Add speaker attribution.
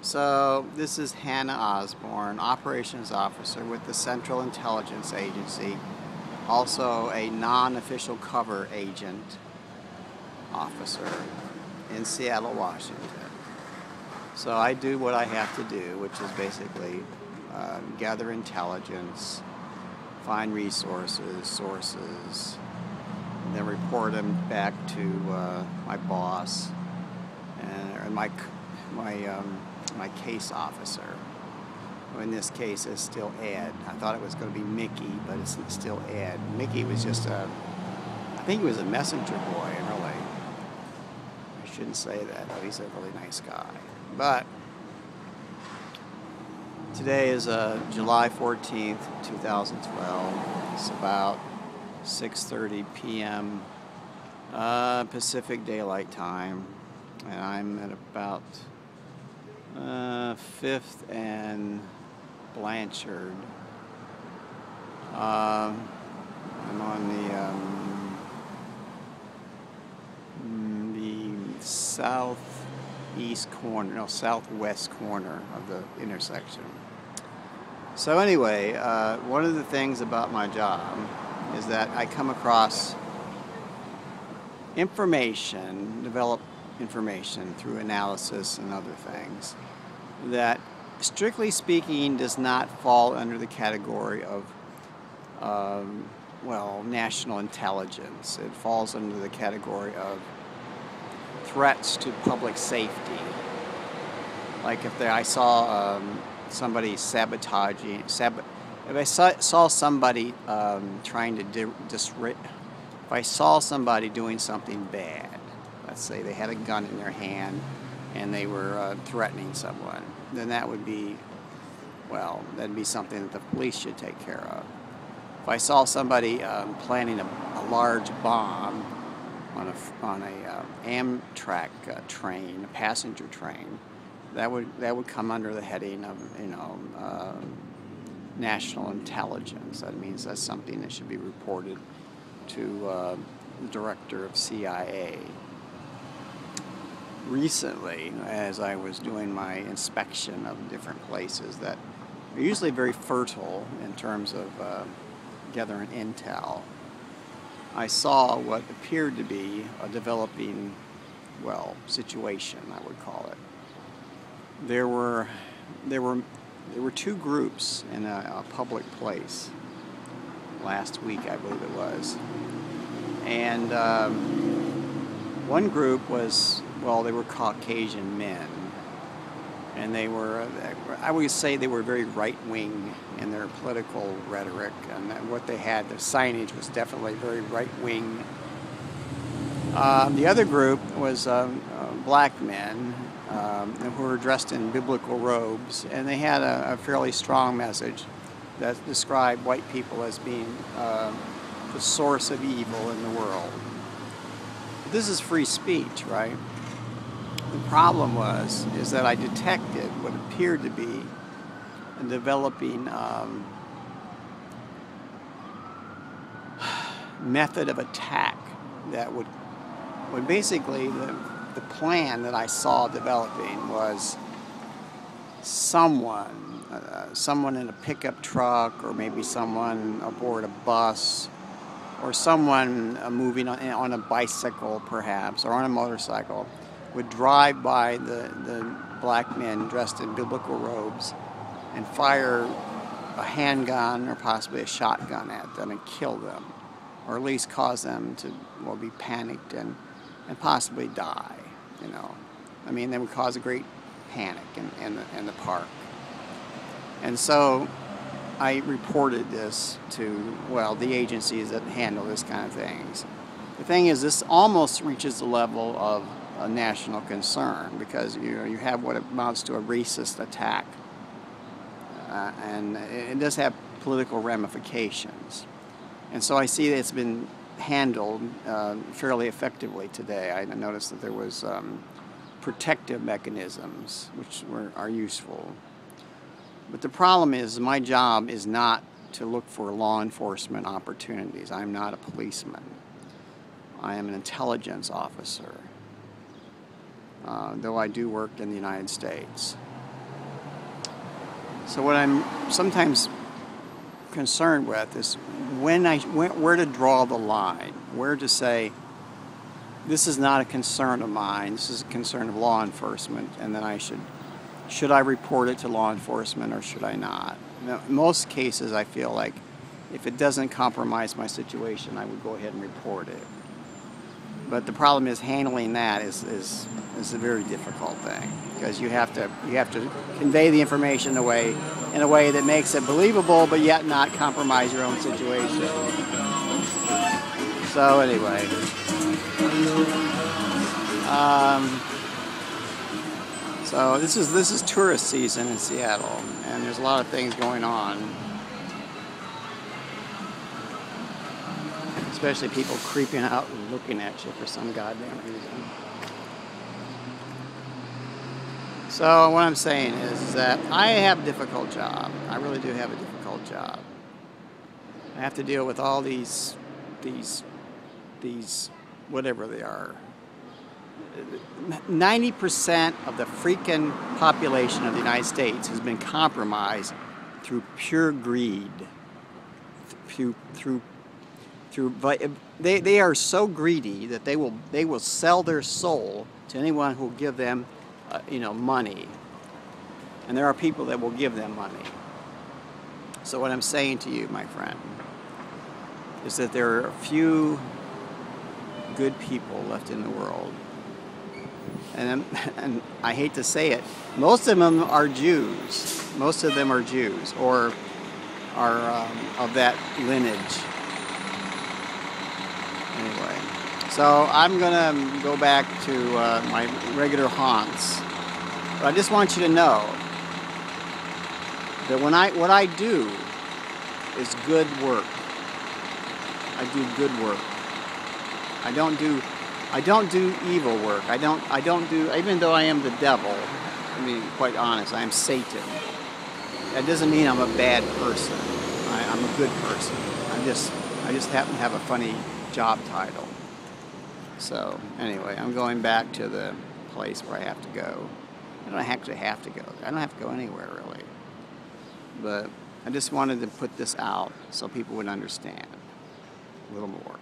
Speaker 1: So this is Hannah Osborne, Operations Officer with the Central Intelligence Agency, also a non-official cover agent officer in Seattle, Washington. So I do what I have to do, which is basically gather intelligence, find resources, sources, and then report them back to my boss and my case officer. In this case, it's still Ed. I thought it was going to be Mickey, but it's still Ed. Mickey was just I think he was a messenger boy, really. I shouldn't say that, though. He's a really nice guy. But today is July 14th, 2012. It's about 6:30 p.m. Pacific Daylight Time, and I'm at about 5th and Blanchard. I'm on the southwest corner of the intersection. So anyway, one of the things about my job is that I come across information, develop information through analysis and other things that, strictly speaking, does not fall under the category of national intelligence. It falls under the category of threats to public safety. Like if I saw somebody sabotaging, if I saw somebody trying to if I saw somebody doing something bad, let's say they had a gun in their hand and they were threatening someone, then that would be, that'd be something that the police should take care of. If I saw somebody planning a large bomb on a Amtrak train, a passenger train, that would come under the heading of national intelligence. That means that's something that should be reported to the director of CIA. Recently, as I was doing my inspection of different places that are usually very fertile in terms of gathering intel, I saw what appeared to be a developing, situation, I would call it. There were two groups in a public place last week, I believe it was, and one group was, they were Caucasian men, and they were, I would say they were very right-wing in their political rhetoric, and what they had, the signage was definitely very right-wing. The other group was black men who were dressed in biblical robes, and they had a fairly strong message that described white people as being the source of evil in the world. This is free speech, right? The problem is that I detected what appeared to be a developing method of attack that would basically, the plan that I saw developing was someone in a pickup truck, or maybe someone aboard a bus, or someone moving on a bicycle perhaps, or on a motorcycle, would drive by the black men dressed in biblical robes and fire a handgun or possibly a shotgun at them and kill them, or at least cause them to be panicked and possibly die. They would cause a great panic in the park. And so I reported this to, the agencies that handle this kind of things. The thing is, this almost reaches the level of a national concern, because you have what amounts to a racist attack, and it does have political ramifications. And so I see that it's been handled fairly effectively today. I noticed that there was protective mechanisms which are useful. But the problem is, my job is not to look for law enforcement opportunities. I'm not a policeman. I am an intelligence officer, though I do work in the United States. So what I'm sometimes concerned with is where to draw the line, where to say, this is not a concern of mine, this is a concern of law enforcement, and then should I report it to law enforcement or should I not? Now, in most cases, I feel like if it doesn't compromise my situation, I would go ahead and report it. But the problem is handling that is a very difficult thing, because you have to convey the information in a way that makes it believable, but yet not compromise your own situation. So anyway, so this is tourist season in Seattle, and there's a lot of things going on. Especially people creeping out and looking at you for some goddamn reason. So what I'm saying is that I have a difficult job. I really do have a difficult job. I have to deal with all these whatever they are. 90% of the freaking population of the United States has been compromised through pure greed. They are so greedy that they will sell their soul to anyone who will give them money, and there are people that will give them money. So what I'm saying to you, my friend, is that there are a few good people left in the world, and I hate to say it, most of them are Jews. Most of them are Jews or are of that lineage. Anyway, so I'm gonna go back to my regular haunts. But I just want you to know that what I do is good work. I do good work. I don't do evil work. I don't do, even though I am the devil, to be quite honest, I am Satan. That doesn't mean I'm a bad person. I'm a good person. I just happen to have a funny job title. So anyway, I'm going back to the place where I have to go. I don't actually have to go there. I don't have to go anywhere really. But I just wanted to put this out so people would understand a little more.